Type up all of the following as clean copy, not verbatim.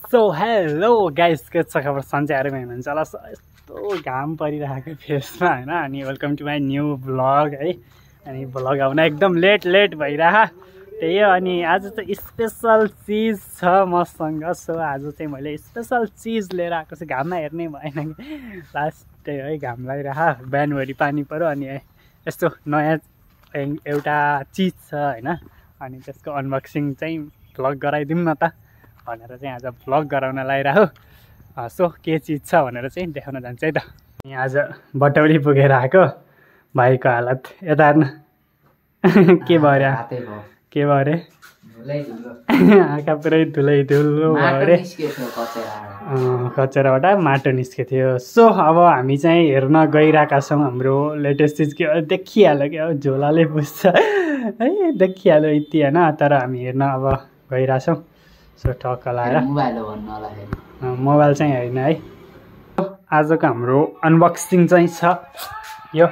So hello guys, के छ खबर? सन्चै आरामै हुनुहुन्छ होला। यस्तो घाम परिरहेको फेसमा हैन। अनि welcome to my new blog है। अनि ब्लग आउन एकदम लेट भइरह। त्यही हो। अनि आज चाहिँ स्पेसल चिज छ मसँग। सो आज चाहिँ मैले स्पेसल चिज लिएर आएको छु। घाममा हेर्नै भएन कि लास्ट त्यही है, घाम लागिरह। बिहानभरि पानी पऱ्यो अनि यस्तो नयाँ एउटा चिज छ हैन। अनि त्यसको अनबक्सिङ चाहिँ भ्लग गराइदिउँ न त भनेर चाहिँ आज भ्लग गराउन लागिरह। सो के चिज छ भनेर चाहिँ देखाउन जान्छ है त। यहाँ आज बटौली पुगेर आएको भाइको हालत यता हेर्न। के भयो अरे? आँखा पुरै धुलै धुलो भयो अरे। कचेराबाट माटो निस्केको थियो। सो अब हामी चाहिँ हेर्न गइरहेका छौँ। हाम्रो लेटेस्ट चिज के देखिहाल्यो कि अब झोलाले बुझ्छ है, देखिहाल्यो यति होइन। तर हामी हेर्न अब गइरहेछौँ। सो टक्क लाएर मोबाइल चाहिँ होइन है। आजको हाम्रो अनबक्सिङ चाहिँ छ यो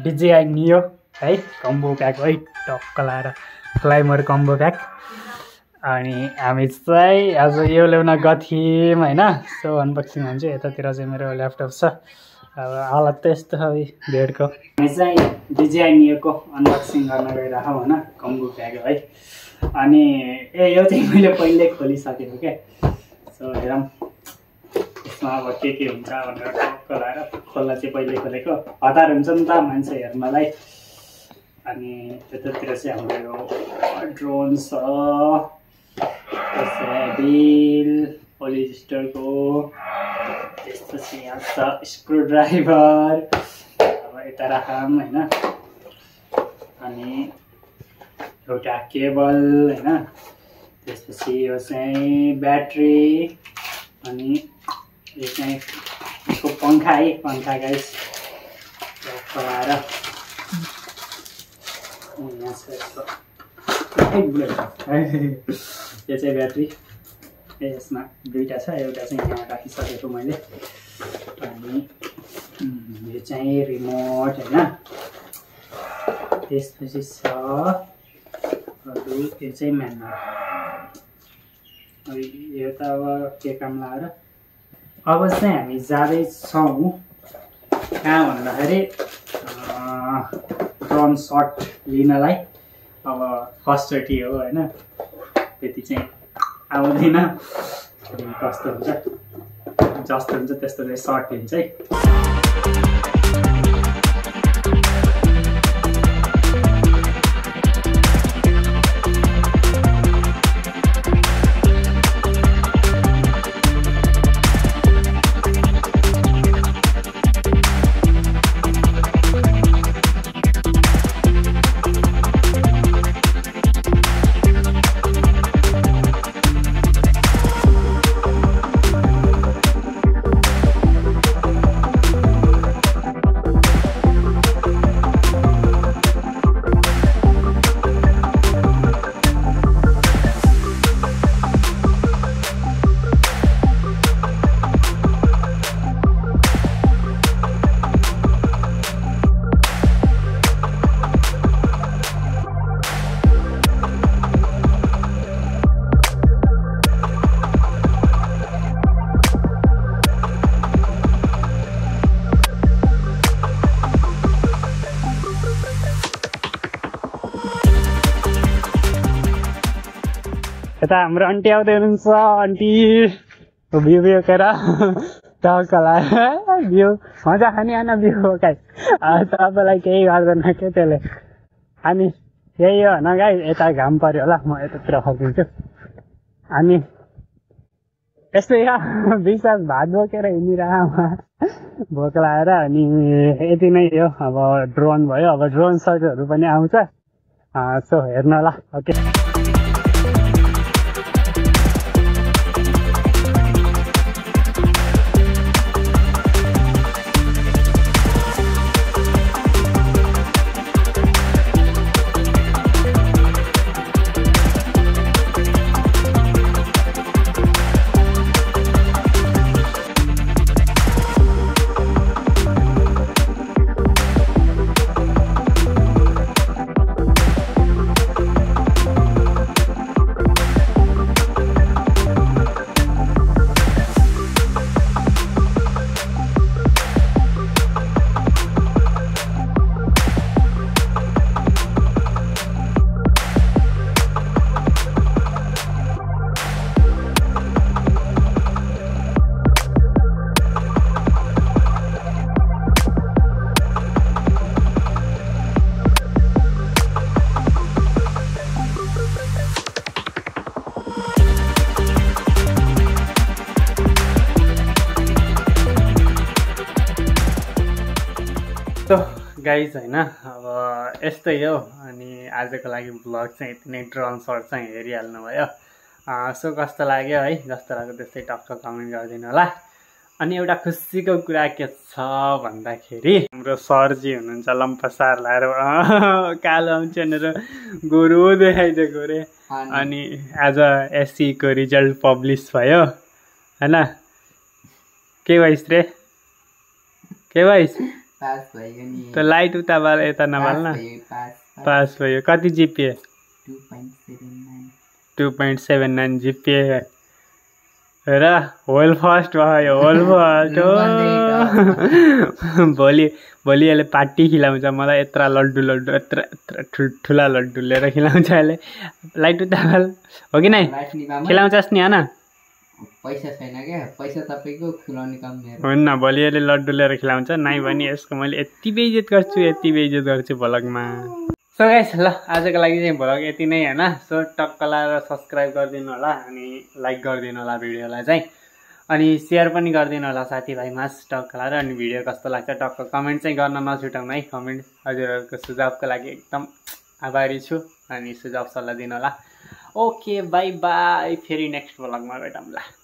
DJI Neo है, कम्बो प्याक है। टक्क लाएर क्लाइमर कम्बो प्याक। अनि हामी चाहिँ आज यो ल्याउन गएको थियौँ होइन। सो अनबक्सिङ हुन्छ। यतातिर चाहिँ मेरो ल्यापटप छ। अब हालत त यस्तो छ बेडको। हामी चाहिँ DJI Neo को अनबक्सिङ गर्न गइरहेको होइन, कम्बो प्याक है। अनि यो चाहिँ मैले पहिल्यै खोलिसकेको क्या। सो हेरौँ यसमा अब के हुन्छ भनेर टक्क लाएर खोल्न चाहिँ पहिल्यै खोलेको। हतार हुन्छ नि त मान्छे हेर्नलाई। अनि त्यतातिर चाहिँ हाम्रो यो ड्रोन छ, बिल पोलिस्टरको, त्यसपछि यहाँ छ स्क्रुड्राइभर। अब यता राखौँ होइन। अनि एउटा केबल होइन। त्यसपछि यो चाहिँ ब्याट्री। अनि यो चाहिँ यसको पङ्खा है, पङ्खा गाइस चलाएर यहाँ छ यसको यो चाहिँ ब्याट्री। यसमा दुईवटा छ, एउटा चाहिँ यहाँ राखिसकेको मैले। अनि यो चाहिँ रिमोट होइन। त्यसपछि छ अरू यो चाहिँ म्यानुअल। यो त अब के काम लगाएर अब चाहिँ हामी जाँदैछौँ कहाँ भन्दाखेरि ड्रोन सट लिनलाई। अब फर्स्टचोटि हो होइन, त्यति चाहिँ आउँदैन। कस्तो हुन्छ जस्तो हुन्छ त्यस्तो चाहिँ सर्ट लिन्छ है। यता हाम्रो आन्टी आउँदै हुनुहुन्छ। आन्टी भ्यू खेर टक्क लगाएर भ्यू मजा खाने आएन भ्यू गाई। तपाईँलाई केही गर्दैन के त्यसले। अनि यही हो होइन गाई। यता घाम पऱ्यो होला, म यतातिर फर्किन्छु। अनि यस्तै विश्वास भात बोकेर हिँडिरह भोक लगाएर। अनि यति नै हो। अब ड्रोन भयो, अब ड्रोन सर्टहरू पनि आउँछ। सो हेर्नु होला। ओके सो गाइज होइन अब यस्तै हो अनि आजको लागि भ्लग चाहिँ यति नै ड्रन सर्ट चाहिँ हेरिहाल्नु भयो सो कस्तो लाग्यो है जस्तो लाग्यो त्यस्तै टक्क कमेन्ट गरिदिनु होला अनि एउटा खुसीको कुरा के छ भन्दाखेरि हाम्रो सरजी हुनुहुन्छ लम्पसार लाएर कालो आउँछन् गोरु देखाइदिएको रे अनि आज एससीको रिजल्ट पब्लिस भयो होइन के भइस रे के भइस त लाइट उता बाल यता नबाल्न पास भयो कति जिपिए 2.79 जिपिए र होल फर्स्ट भयो होल फर्स्ट हो भोलि अहिले पार्टी खिलाउँछ मलाई यत्रा लड्डु यत्रा ठुला लड्डु लिएर खिलाउँछ अहिले लाइट उता बाल हो कि नै खिलाउँछस् नि होइन पैसा छैन क्या पैसा तपाईको खुलाउने काम मेरो हुन्न भोलि अहिले लड्डु लिएर खिलाउँछ नाइ भने यसको मैले यति बेइज्जत गर्छु भ्लगमा सो गाइस ल आजको लागि चाहिँ भ्लग यति नै होइन सो टक्क लाएर सब्सक्राइब गरिदिनु होला अनि लाइक गरिदिनु होला भिडियोलाई चाहिँ अनि सेयर पनि गरिदिनु होला साथीभाइमा टक्क लाएर अनि भिडियो कस्तो लाग्छ टक्क कमेन्ट चाहिँ गर्न नछुटाउनु है कमेन्ट हजुरहरूको सुझावको लागि एकदम आभारी छु अनि सुझाव सल्लाह दिनु होला ओके बाई बाई फेरि नेक्स्ट भ्लगमा भेटौँला